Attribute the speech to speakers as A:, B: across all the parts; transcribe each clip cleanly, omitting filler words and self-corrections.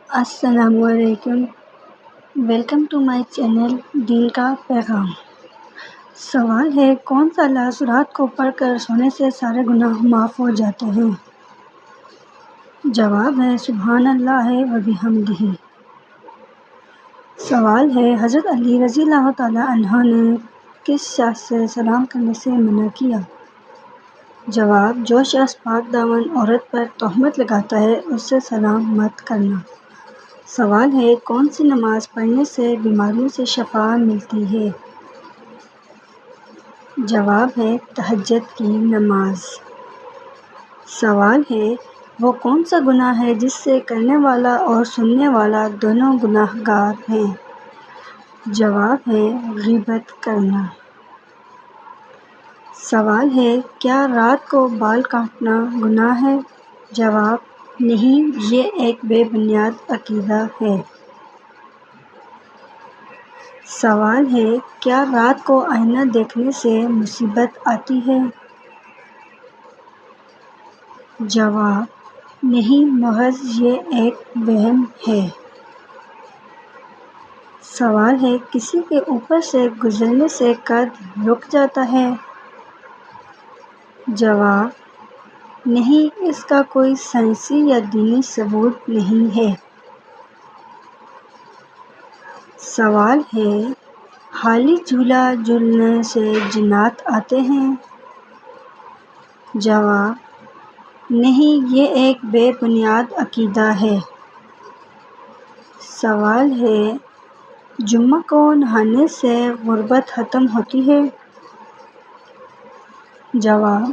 A: السلام علیکم، welcome to my channel دین کا پیغام۔ سوال ہے، کون سا لفظ رات کو پڑھ کر سونے سے سارے گناہ معاف ہو جاتے ہیں؟ جواب ہے، سبحان اللہ و بحمدہ۔ سوال ہے، حضرت علی رضی اللہ تعالیٰ عنہ نے کس شخص سے سلام کرنے سے منع کیا؟ جواب، جو شخص پاک دامن عورت پر تہمت لگاتا ہے اس سے سلام مت کرنا۔ سوال ہے، کون سی نماز پڑھنے سے بیماریوں سے شفا ملتی ہے؟ جواب ہے، تہجد کی نماز۔ سوال ہے، وہ کون سا گناہ ہے جس سے کرنے والا اور سننے والا دونوں گناہ گار ہیں؟ جواب ہے، غیبت کرنا۔ سوال ہے، کیا رات کو بال کاٹنا گناہ ہے؟ جواب، نہیں، یہ ایک بے بنیاد عقیدہ ہے۔ سوال ہے، کیا رات کو آئینہ دیکھنے سے مصیبت آتی ہے؟ جواب، نہیں، محض یہ ایک وہم ہے۔ سوال ہے، کسی کے اوپر سے گزرنے سے قد رک جاتا ہے؟ جواب، نہیں، اس کا کوئی سائنسی یا دینی ثبوت نہیں ہے۔ سوال ہے، خالی جھولا جھولنے سے جنات آتے ہیں؟ جواب، نہیں، یہ ایک بے بنیاد عقیدہ ہے۔ سوال ہے، جمعہ کو نہانے سے غربت ختم ہوتی ہے؟ جواب،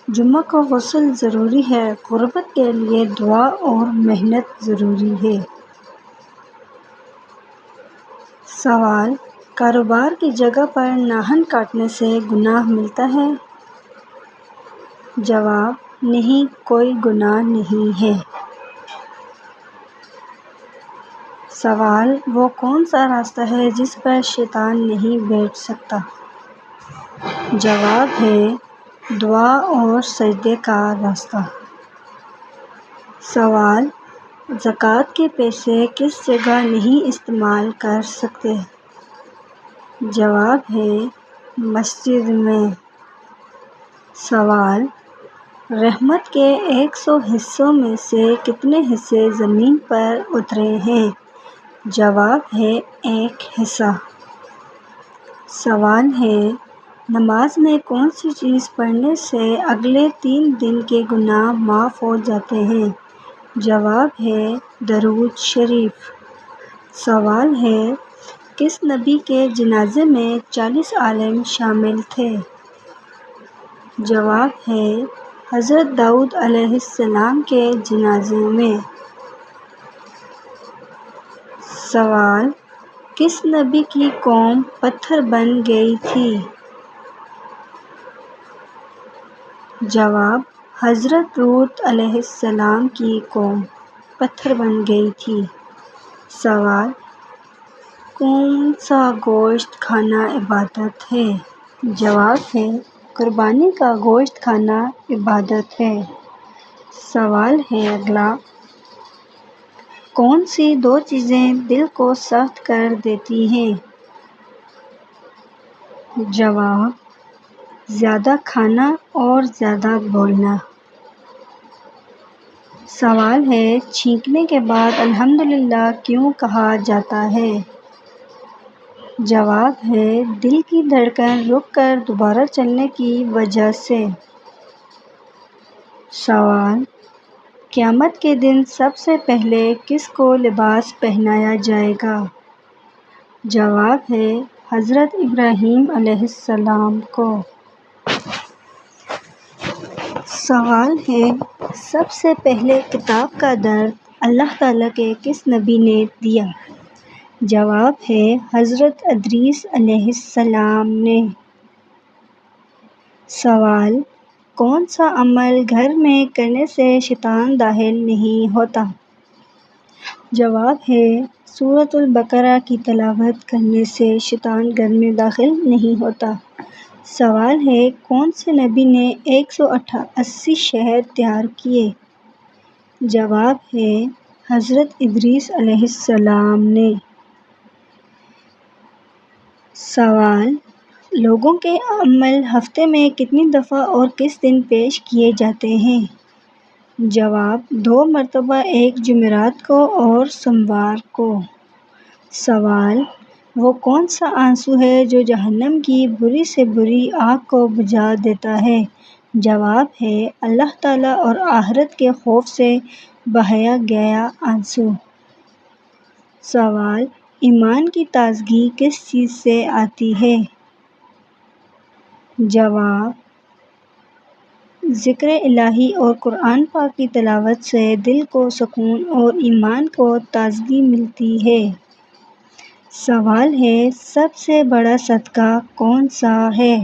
A: جمعہ کو غسل ضروری ہے، غربت کے لیے دعا اور محنت ضروری ہے۔ سوال، کاروبار کی جگہ پر ناخن کاٹنے سے گناہ ملتا ہے؟ جواب، نہیں، کوئی گناہ نہیں ہے۔ سوال، وہ کون سا راستہ ہے جس پر شیطان نہیں بیٹھ سکتا؟ جواب ہے، دعا اور سجدے کا راستہ۔ سوال، زکوٰۃ کے پیسے کس جگہ نہیں استعمال کر سکتے؟ جواب ہے، مسجد میں۔ سوال، رحمت کے 100 حصوں میں سے کتنے حصے زمین پر اترے ہیں؟ جواب ہے، 1 حصہ۔ سوال ہے، نماز میں کون سی چیز پڑھنے سے اگلے 3 دن کے گناہ معاف ہو جاتے ہیں؟ جواب ہے، درود شریف۔ سوال ہے، کس نبی کے جنازے میں 40 عالم شامل تھے؟ جواب ہے، حضرت داؤد علیہ السلام کے جنازے میں۔ سوال، کس نبی کی قوم پتھر بن گئی تھی؟ جواب، حضرت لوط علیہ السلام کی قوم پتھر بن گئی تھی۔ سوال، کون سا گوشت کھانا عبادت ہے؟ جواب ہے، قربانی کا گوشت کھانا عبادت ہے۔ سوال ہے اگلا، کون سی 2 چیزیں دل کو سخت کر دیتی ہیں؟ جواب، زیادہ کھانا اور زیادہ بولنا۔ سوال ہے، چھینکنے کے بعد الحمدللہ کیوں کہا جاتا ہے؟ جواب ہے، دل کی دھڑکن رک کر دوبارہ چلنے کی وجہ سے۔ سوال، قیامت کے دن سب سے پہلے کس کو لباس پہنایا جائے گا؟ جواب ہے، حضرت ابراہیم علیہ السلام کو۔ سوال ہے، سب سے پہلے کتاب کا درس اللہ تعالیٰ کے کس نبی نے دیا؟ جواب ہے، حضرت ادریس علیہ السلام نے۔ سوال، کون سا عمل گھر میں کرنے سے شیطان داخل نہیں ہوتا؟ جواب ہے، سورۃ البقرہ کی تلاوت کرنے سے شیطان گھر میں داخل نہیں ہوتا۔ سوال ہے، کون سے نبی نے 188 شہر تیار کیے؟ جواب ہے، حضرت ادریس علیہ السلام نے۔ سوال: لوگوں کے عمل ہفتے میں کتنی دفعہ اور کس دن پیش کیے جاتے ہیں؟ جواب: 2 مرتبہ، ایک جمعرات کو اور سوموار کو۔ سوال: وہ کون سا آنسو ہے جو جہنم کی بری سے بری آگ کو بجھا دیتا ہے؟ جواب ہے: اللہ تعالیٰ اور آخرت کے خوف سے بہایا گیا آنسو۔ سوال: ایمان کی تازگی کس چیز سے آتی ہے؟ جواب: ذکر الہی اور قرآن پاک کی تلاوت سے دل کو سکون اور ایمان کو تازگی ملتی ہے۔ سوال ہے: سب سے بڑا صدقہ کون سا ہے؟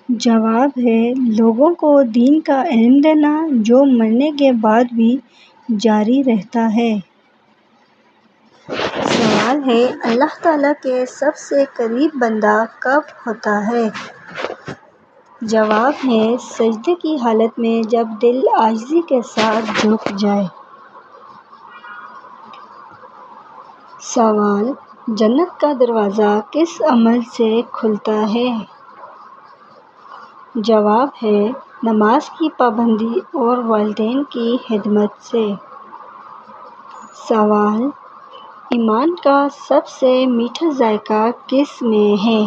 A: جواب ہے: لوگوں کو دین کا علم دینا، جو مرنے کے بعد بھی جاری رہتا ہے۔ سوال ہے: اللہ تعالیٰ کے سب سے قریب بندہ کب ہوتا ہے؟ جواب ہے: سجدے کی حالت میں، جب دل عاجزی کے ساتھ جھک جائے۔ سوال: جنت کا دروازہ کس عمل سے کھلتا ہے؟ جواب ہے: نماز کی پابندی اور والدین کی خدمت سے۔ سوال: ایمان کا سب سے میٹھا ذائقہ کس میں ہے؟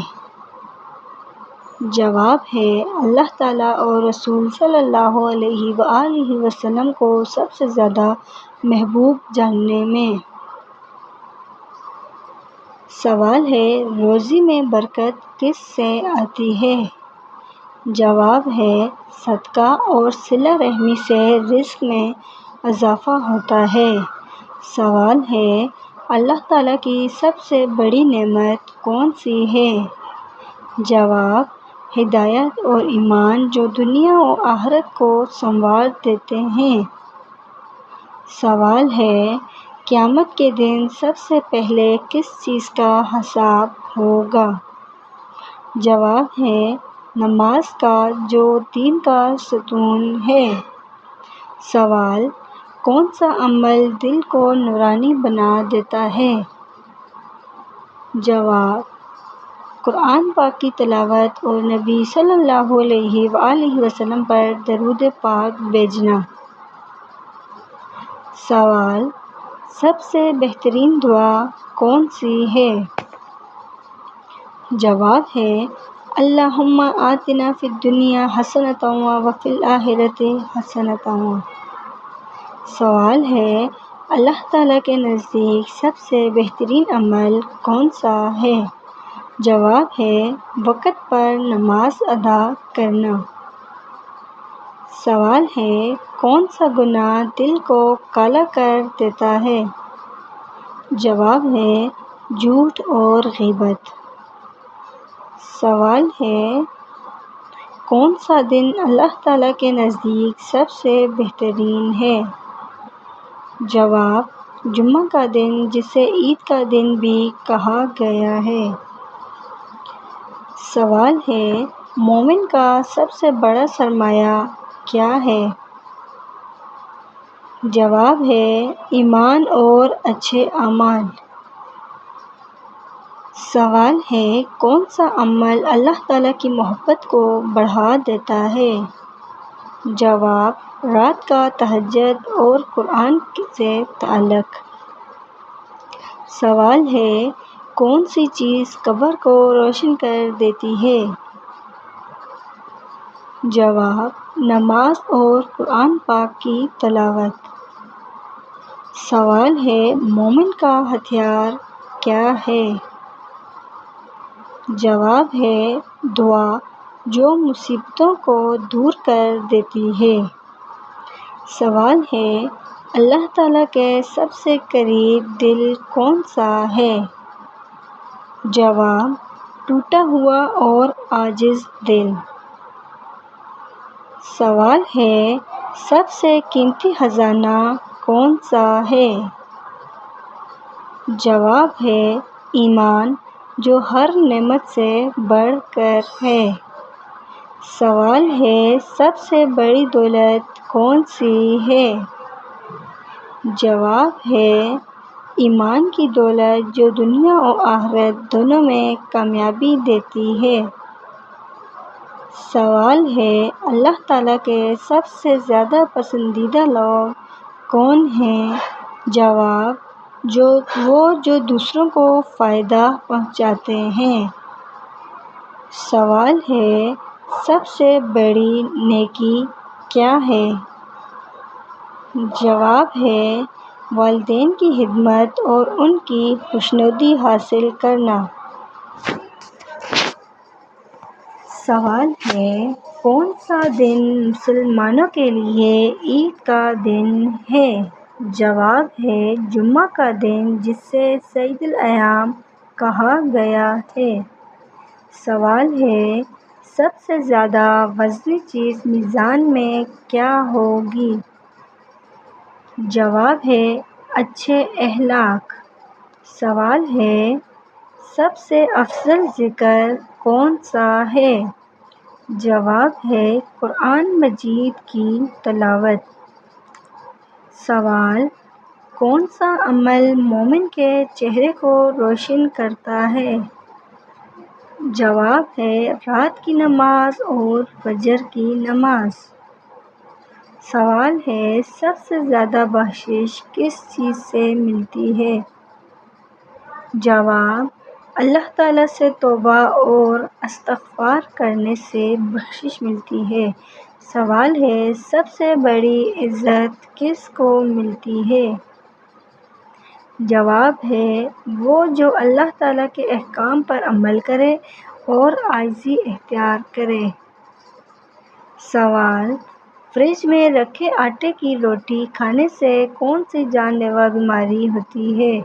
A: جواب ہے: اللہ تعالیٰ اور رسول صلی اللہ علیہ وآلہ وسلم کو سب سے زیادہ محبوب جاننے میں۔ سوال ہے: روزی میں برکت کس سے آتی ہے؟ جواب ہے: صدقہ اور صلہ رحمی سے رزق میں اضافہ ہوتا ہے۔ سوال ہے: اللہ تعالیٰ کی سب سے بڑی نعمت کون سی ہے؟ جواب: ہدایت اور ایمان، جو دنیا و آخرت کو سنوار دیتے ہیں۔ سوال ہے: قیامت کے دن سب سے پہلے کس چیز کا حساب ہوگا؟ جواب ہے: نماز کا، جو دین کا ستون ہے۔ سوال: کون سا عمل دل کو نورانی بنا دیتا ہے؟ جواب: قرآن پاک کی تلاوت اور نبی صلی اللہ علیہ وآلہ وسلم پر درود پاک بھیجنا۔ سوال: سب سے بہترین دعا کون سی ہے؟ جواب ہے: اللہم آتنا فی الدنیا حسنۃ وفی الآخرۃ حسنۃ۔ سوال ہے: اللہ تعالیٰ کے نزدیک سب سے بہترین عمل کون سا ہے؟ جواب ہے: وقت پر نماز ادا کرنا۔ سوال ہے: کون سا گناہ دل کو کالا کر دیتا ہے؟ جواب ہے: جھوٹ اور غیبت۔ سوال ہے: کون سا دن اللہ تعالیٰ کے نزدیک سب سے بہترین ہے؟ جواب: جمعہ کا دن، جسے عید کا دن بھی کہا گیا ہے۔ سوال ہے: مومن کا سب سے بڑا سرمایہ کیا ہے؟ جواب ہے: ایمان اور اچھے اعمال۔ سوال ہے: کون سا عمل اللہ تعالیٰ کی محبت کو بڑھا دیتا ہے؟ جواب: رات کا تہجد اور قرآن سے تعلق۔ سوال ہے: کون سی چیز قبر کو روشن کر دیتی ہے؟ جواب: نماز اور قرآن پاک کی تلاوت۔ سوال ہے: مومن کا ہتھیار کیا ہے؟ جواب ہے: دعا، جو مصیبتوں کو دور کر دیتی ہے۔ سوال ہے: اللہ تعالیٰ کے سب سے قریب دل کون سا ہے؟ جواب: ٹوٹا ہوا اور عاجز دل۔ سوال ہے: سب سے قیمتی خزانہ کون سا ہے؟ جواب ہے: ایمان، جو ہر نعمت سے بڑھ کر ہے۔ سوال ہے: سب سے بڑی دولت کون سی ہے؟ جواب ہے ایمان کی دولت جو دنیا و آخرت دونوں میں کامیابی دیتی ہے۔ سوال ہے اللہ تعالیٰ کے سب سے زیادہ پسندیدہ لوگ کون ہیں؟ جواب جو دوسروں کو فائدہ پہنچاتے ہیں۔ سوال ہے سب سے بڑی نیکی کیا ہے؟ جواب ہے والدین کی خدمت اور ان کی خوشنودی حاصل کرنا۔ سوال ہے کون سا دن مسلمانوں کے لیے عید کا دن ہے؟ جواب ہے جمعہ کا دن جسے سید الایام کہا گیا ہے۔ سوال ہے سب سے زیادہ وزنی چیز میزان میں کیا ہوگی؟ جواب ہے اچھے اخلاق۔ سوال ہے سب سے افضل ذکر کون سا ہے؟ جواب ہے قرآن مجید کی تلاوت۔ سوال کون سا عمل مومن کے چہرے کو روشن کرتا ہے؟ جواب ہے رات کی نماز اور فجر کی نماز۔ سوال ہے سب سے زیادہ بخشش کس چیز سے ملتی ہے؟ جواب اللہ تعالیٰ سے توبہ اور استغفار کرنے سے بخشش ملتی ہے۔ سوال ہے سب سے بڑی عزت کس کو ملتی ہے؟ جواب ہے وہ جو اللہ تعالیٰ کے احکام پر عمل کرے اور عاجزی اختیار کرے۔ سوال فریج میں رکھے آٹے کی روٹی کھانے سے کون سی جان لیوا بیماری ہوتی ہے؟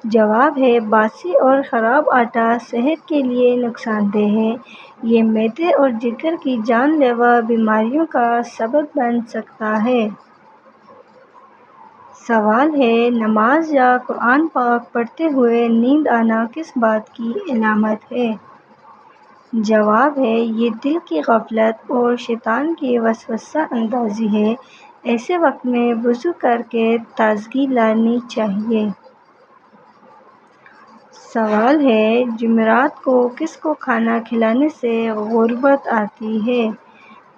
A: جواب ہے باسی اور خراب آٹا صحت کے لیے نقصان دہ ہے، یہ معدے اور جگر کی جان لیوا بیماریوں کا سبب بن سکتا ہے۔ سوال ہے نماز یا قرآن پاک پڑھتے ہوئے نیند آنا کس بات کی علامت ہے؟ جواب ہے یہ دل کی غفلت اور شیطان کی وسوسہ اندازی ہے، ایسے وقت میں وضو کر کے تازگی لانی چاہیے۔ سوال ہے جمعرات کو کس کو کھانا کھلانے سے غربت آتی ہے؟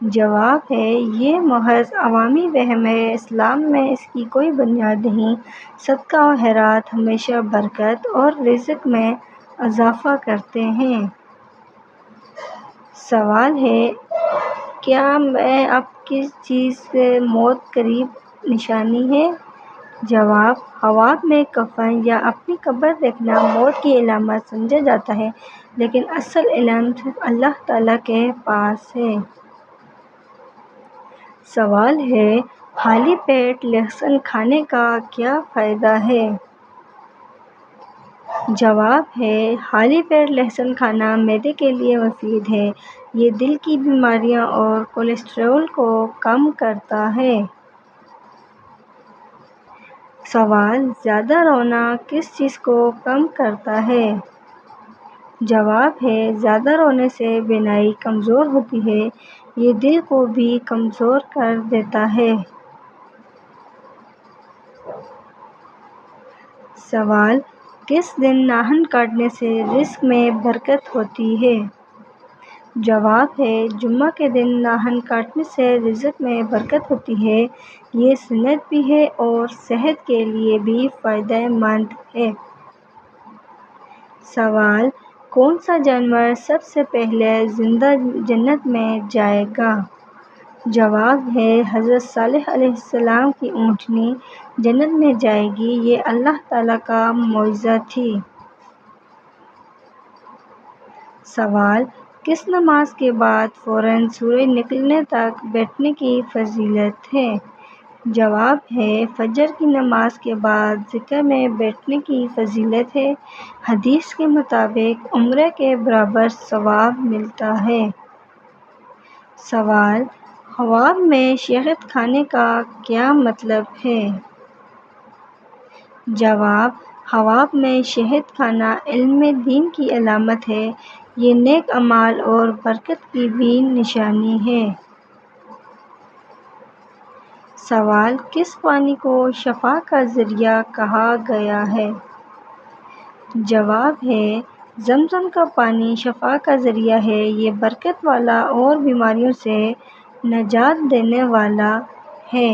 A: جواب ہے یہ محض عوامی وہم ہے، اسلام میں اس کی کوئی بنیاد نہیں۔ صدقہ و خیرات ہمیشہ برکت اور رزق میں اضافہ کرتے ہیں۔ سوال ہے کیا میں اب کس چیز سے موت قریب نشانی ہے؟ جواب خواب میں کفن یا اپنی قبر دیکھنا موت کی علامت سمجھا جاتا ہے، لیکن اصل علم صرف اللہ تعالیٰ کے پاس ہے۔ سوال ہے خالی پیٹ لہسن کھانے کا کیا فائدہ ہے؟ جواب ہے خالی پیٹ لہسن کھانا معدے کے لیے مفید ہے، یہ دل کی بیماریاں اور کولیسٹرول کو کم کرتا ہے۔ سوال زیادہ رونا کس چیز کو کم کرتا ہے؟ جواب ہے زیادہ رونے سے بینائی کمزور ہوتی ہے، یہ دل کو بھی کمزور کر دیتا ہے۔ سوال کس دن ناخن کاٹنے سے رزق میں برکت ہوتی ہے؟ جواب ہے جمعہ کے دن ناخن کاٹنے سے رزق میں برکت ہوتی ہے، یہ سنت بھی ہے اور صحت کے لیے بھی فائدہ مند ہے۔ سوال کون سا جانور سب سے پہلے زندہ جنت میں جائے گا؟ جواب ہے حضرت صالح علیہ السلام کی اونٹنی جنت میں جائے گی، یہ اللہ تعالیٰ کا معجزہ تھی۔ سوال کس نماز کے بعد فوراً سورج نکلنے تک بیٹھنے کی فضیلت ہے؟ جواب ہے فجر کی نماز کے بعد ذکر میں بیٹھنے کی فضیلت ہے، حدیث کے مطابق عمرے کے برابر ثواب ملتا ہے۔ سوال خواب میں شہد کھانے کا کیا مطلب ہے؟ جواب خواب میں شہد کھانا علم دین کی علامت ہے، یہ نیک اعمال اور برکت کی بھی نشانی ہے۔ سوال: کس پانی کو شفا کا ذریعہ کہا گیا ہے؟ جواب ہے زمزم کا پانی شفا کا ذریعہ ہے۔ یہ برکت والا اور بیماریوں سے نجات دینے والا ہے۔